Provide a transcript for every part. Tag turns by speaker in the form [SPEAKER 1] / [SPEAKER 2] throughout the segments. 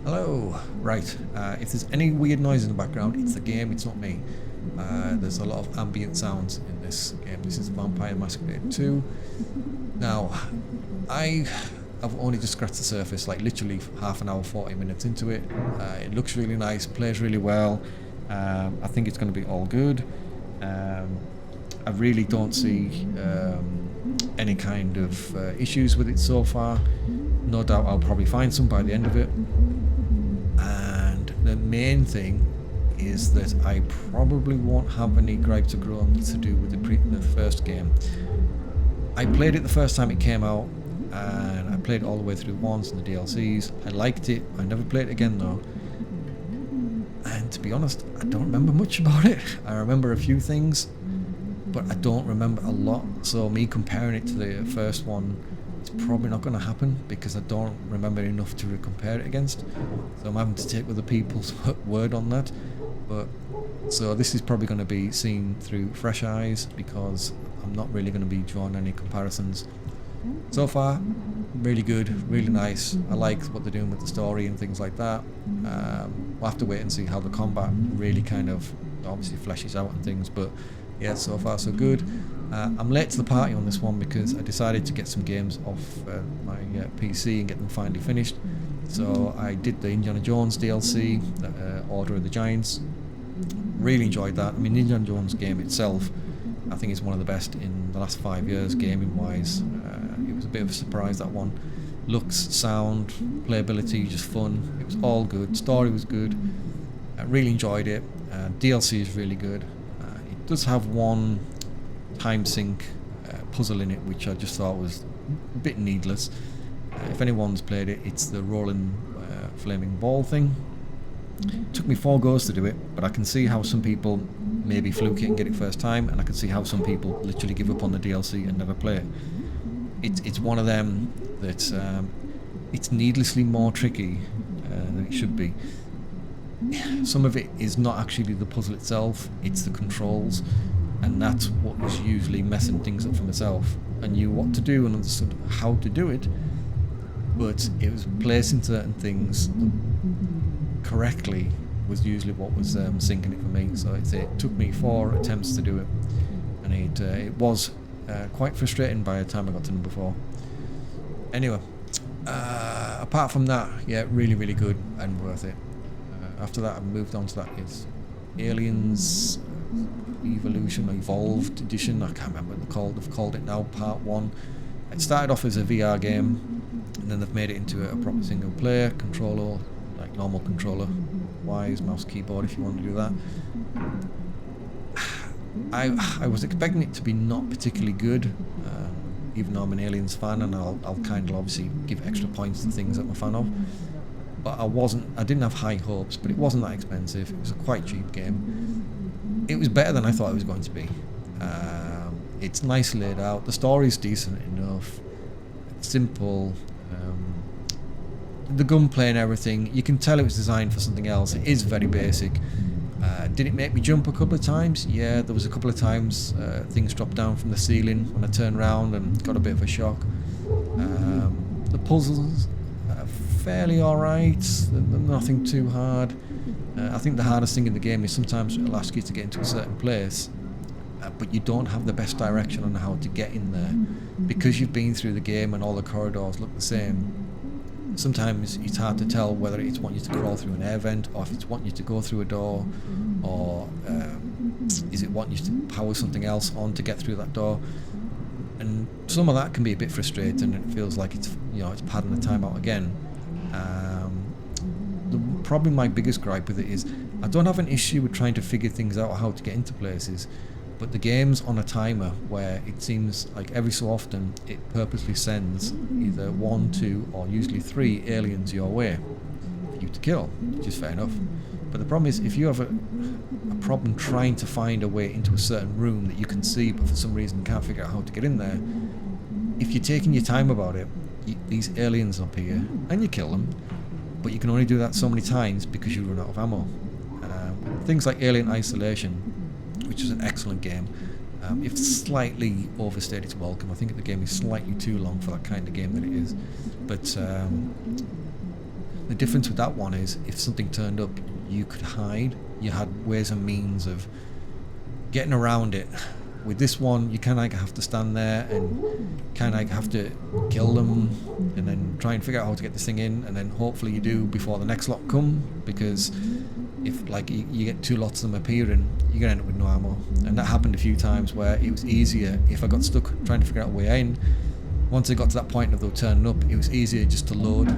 [SPEAKER 1] Hello. Right. If there's any weird noise in the background, it's the game, it's not me. There's a lot of ambient sounds in this game. This is Vampire Masquerade 2. Now, I have only just scratched the surface, like literally half an hour, 40 minutes into it. It looks really nice, plays really well. I think it's going to be all good. I really don't see any kind of issues with it so far. No doubt I'll probably find some by the end of it. And the main thing is that I probably won't have any gripes or groans to do with the first game. I played it the first time it came out, and I played it all the way through once in the DLCs. I liked it. I never played it again though. And to be honest, I don't remember much about it. I remember a few things, but I don't remember a lot. So me comparing it to the first one, it's probably not going to happen because I don't remember enough to compare it against. So I'm having to take other people's word on that. But so this is probably going to be seen through fresh eyes because I'm not really going to be drawing any comparisons. So far, really good, really nice. I like what they're doing with the story and things like that. We'll have to wait and see how the combat really kind of obviously fleshes out and things, but yeah, so far so good. I'm late to the party on this one because I decided to get some games off my PC and get them finally finished. So I did the Indiana Jones DLC, Order of the Giants. Really enjoyed that. I mean, the Indiana Jones game itself, I think it's one of the best in the last 5 years, gaming-wise. It was a bit of a surprise, that one. Looks, sound, playability, just fun. It was all good. Story was good. I really enjoyed it. DLC is really good. It does have one time sync puzzle in it, which I just thought was a bit needless. If anyone's played it, it's the rolling flaming ball thing. Took me 4 goes to do it, but I can see how some people maybe fluke it and get it first time, and I can see how some people literally give up on the DLC and never play it. It's one of them that it's needlessly more tricky than it should be. Some of it is not actually the puzzle itself, it's the controls, and that's what was usually messing things up for myself. I knew what to do and understood how to do it, but it was placing certain things correctly was usually what was sinking it for me. So it took me 4 attempts to do it, and it was quite frustrating by the time I got to number 4. Anyway, apart from that, yeah, really, really good and worth it. After that, I moved on to that is Aliens Evolution, Evolved Edition. I can't remember what they've called it now. Part 1. It started off as a VR game, and then they've made it into a proper single player controller, like normal controller wise, mouse, keyboard if you want to do that. I was expecting it to be not particularly good, even though I'm an Aliens fan, and I'll kind of obviously give extra points to things that I'm a fan of. But I didn't have high hopes, but it wasn't that expensive. It was a quite cheap game. It was better than I thought it was going to be. It's nice laid out. The story's decent enough. It's simple. The gunplay and everything, you can tell it was designed for something else. It is very basic. Did it make me jump a couple of times? Yeah, there was a couple of times things dropped down from the ceiling when I turned around and got a bit of a shock. The puzzles are fairly alright, nothing too hard. I think the hardest thing in the game is sometimes it'll ask you to get into a certain place, but you don't have the best direction on how to get in there. Because you've been through the game and all the corridors look the same, sometimes it's hard to tell whether it's wanting you to crawl through an air vent, or if it's wanting you to go through a door, or is it wanting you to power something else on to get through that door. And some of that can be a bit frustrating, and it feels like it's padding the time out again. Probably my biggest gripe with it is I don't have an issue with trying to figure things out how to get into places, but the game's on a timer where it seems like every so often it purposely sends either 1, 2 or usually 3 aliens your way for you to kill, which is fair enough. But the problem is, if you have a problem trying to find a way into a certain room that you can see but for some reason can't figure out how to get in there, if you're taking your time about it, these aliens appear and you kill them, but you can only do that so many times because you run out of ammo. Things like Alien Isolation, which is an excellent game, it's slightly overstayed its welcome. I think the game is slightly too long for that kind of game that it is. But the difference with that one is if something turned up, you could hide. You had ways and means of getting around it. With this one, you kind of have to stand there and kind of have to kill them and then try and figure out how to get this thing in, and then hopefully you do before the next lot come, because if like you get 2 lots of them appearing, you're gonna end up with no ammo. And that happened a few times where it was easier if I got stuck trying to figure out a way in. Once I got to that point of them turning up, it was easier just to load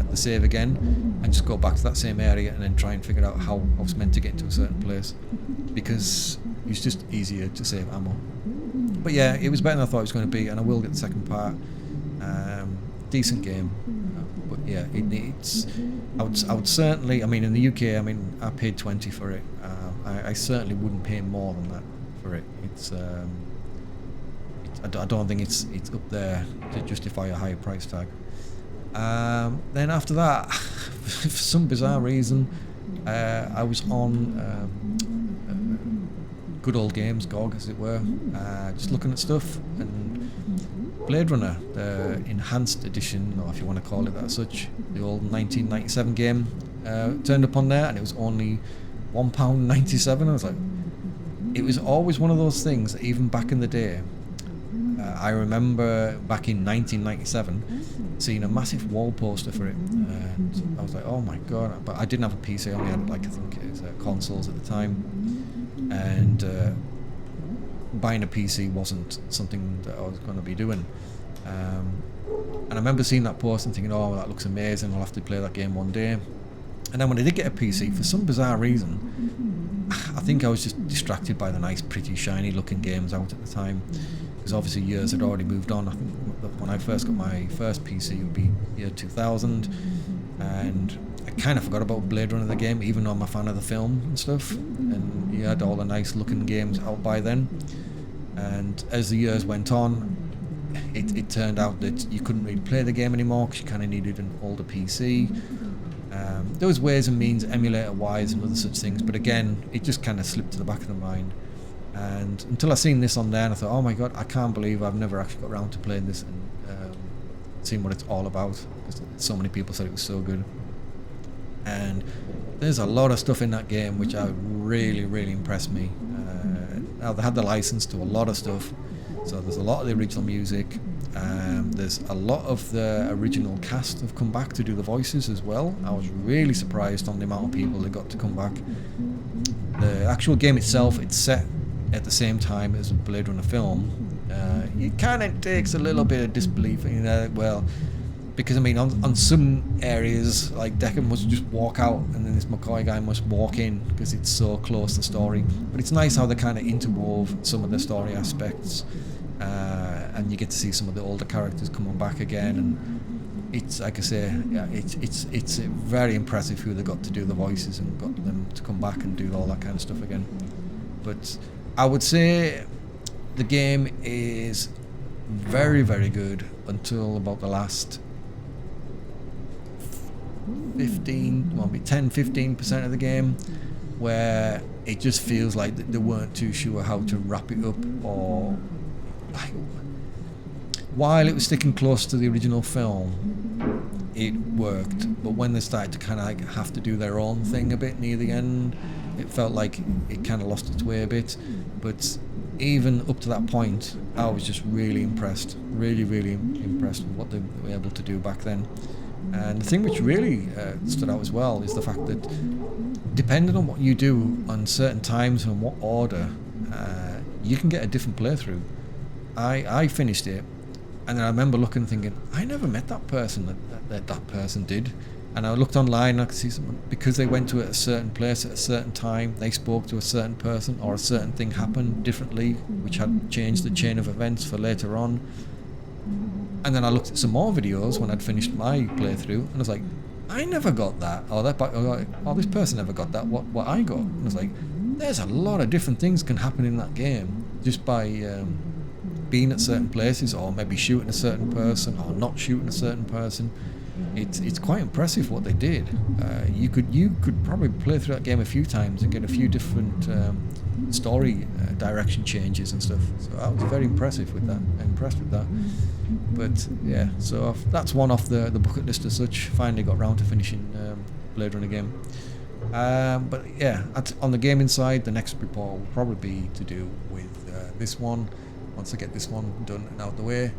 [SPEAKER 1] the save again and just go back to that same area and then try and figure out how I was meant to get into a certain place, because it's just easier to save ammo. But yeah, it was better than I thought it was going to be, and I will get the second part. Decent game, but yeah, it's. I would certainly. I mean, in the UK, I mean, I paid 20 for it. I certainly wouldn't pay more than that for it. I don't think it's up there to justify a higher price tag. Then after that, for some bizarre reason, I was on Good Old Games, GOG as it were, just looking at stuff, and Blade Runner, the enhanced edition, or if you want to call it that as such, the old 1997 game, turned up on there, and it was only £1.97. I was like, it was always one of those things that even back in the day, I remember back in 1997 seeing a massive wall poster for it, and I was like, oh my god. But I didn't have a PC, I only had like, I think it was consoles at the time, and buying a PC wasn't something that I was going to be doing. And I remember seeing that post and thinking, oh, that looks amazing, I'll have to play that game one day. And then when I did get a PC, for some bizarre reason, I think I was just distracted by the nice, pretty, shiny looking games out at the time, because obviously years had already moved on. I think when I first got my first PC, it would be year 2000, and I kind of forgot about Blade Runner the game, even though I'm a fan of the film and stuff, and you had all the nice looking games out by then. And as the years went on, it turned out that you couldn't really play the game anymore because you kind of needed an older PC. There was ways and means, emulator wise and other such things, but again, it just kind of slipped to the back of the mind. And until I seen this on there, and I thought, oh my god, I can't believe I've never actually got around to playing this and seeing what it's all about, because so many people said it was so good. And there's a lot of stuff in that game which really impressed me. Now they had the license to a lot of stuff, so there's a lot of the original music. There's a lot of the original cast have come back to do the voices as well. I was really surprised on the amount of people that got to come back. The actual game itself, it's set at the same time as a Blade Runner film. It kind of takes a little bit of disbelief, well, because I mean on some areas, like Deckard must just walk out and then this McCoy guy must walk in because it's so close to the story. But it's nice how they kind of interwove some of the story aspects, and you get to see some of the older characters coming back again, and it's like I say, yeah, it's very impressive who they got to do the voices and got them to come back and do all that kind of stuff again. But I would say the game is very good until about the last 10-15% of the game, where it just feels like they weren't too sure how to wrap it up, or like, while it was sticking close to the original film, it worked, but when they started to kind of like have to do their own thing a bit near the end, it felt like it kind of lost its way a bit. But even up to that point, I was just really impressed, really impressed with what they were able to do back then. And the thing which really stood out as well is the fact that depending on what you do on certain times and what order, you can get a different playthrough. I finished it, and then I remember looking and thinking, I never met that person that person did. And I looked online and I could see someone, because they went to a certain place at a certain time, they spoke to a certain person, or a certain thing happened differently, which had changed the chain of events for later on. And then I looked at some more videos when I'd finished my playthrough, and I was like, I never got that, or this person never got that, what I got. And I was like, there's a lot of different things can happen in that game just by being at certain places, or maybe shooting a certain person, or not shooting a certain person. It's quite impressive what they did. You could probably play through that game a few times and get a few different story direction changes and stuff. So I was very impressed with that. But yeah, so that's one off the bucket list as such. Finally got round to finishing Blade Runner game. But yeah, on the gaming side, the next report will probably be to do with this one. Once I get this one done and out the way.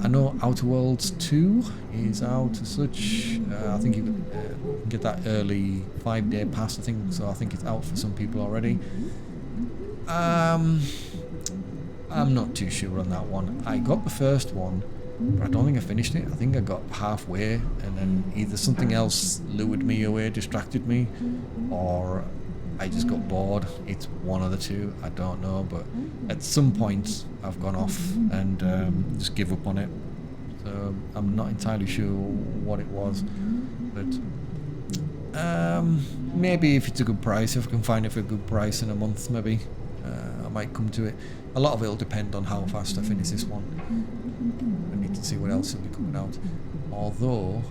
[SPEAKER 1] I know Outer Worlds 2 is out as such. I think you can get that early 5-day pass, I think, so I think it's out for some people already. I'm not too sure on that one. I got the first one, but I don't think I finished it. I think I got halfway and then either something else lured me away, distracted me, or I just got bored. It's one of the two, I don't know, but at some point I've gone off and just give up on it. So I'm not entirely sure what it was, but maybe if it's a good price, if I can find it for a good price in a month, maybe I might come to it. A lot of it will depend on how fast I finish this one. I need to see what else will be coming out. Although,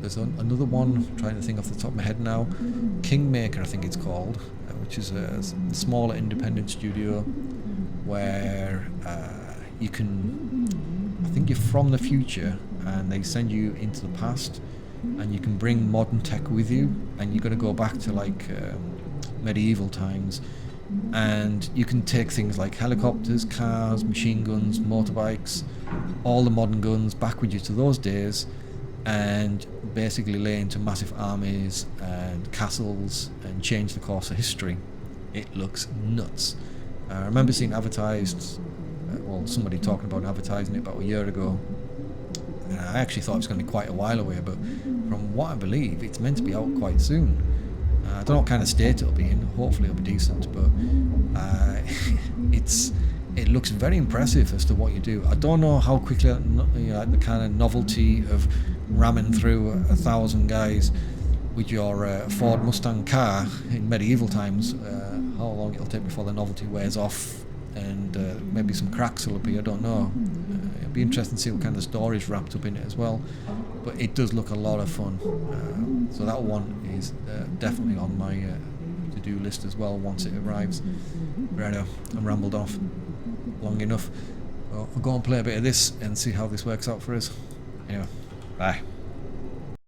[SPEAKER 1] there's another one, I'm trying to think off the top of my head now. Kingmaker, I think it's called, which is a smaller independent studio where you can, I think you're from the future and they send you into the past and you can bring modern tech with you and you're going to go back to like medieval times, and you can take things like helicopters, cars, machine guns, motorbikes, all the modern guns back with you to those days, and basically lay into massive armies and castles and change the course of history. It looks nuts. I remember seeing advertised, somebody talking about advertising it about a year ago. I actually thought it was going to be quite a while away, but from what I believe, it's meant to be out quite soon. I don't know what kind of state it'll be in. Hopefully it'll be decent, but it looks very impressive as to what you do. I don't know how quickly, the kind of novelty of ramming through 1,000 guys with your Ford Mustang car in medieval times, how long it'll take before the novelty wears off and maybe some cracks will appear, I don't know. It'll be interesting to see what kind of story's wrapped up in it as well. But it does look a lot of fun. So that one is definitely on my to-do list as well once it arrives. Right now, I'm rambled off long enough. Well, I'll go and play a bit of this and see how this works out for us. Anyway, bye.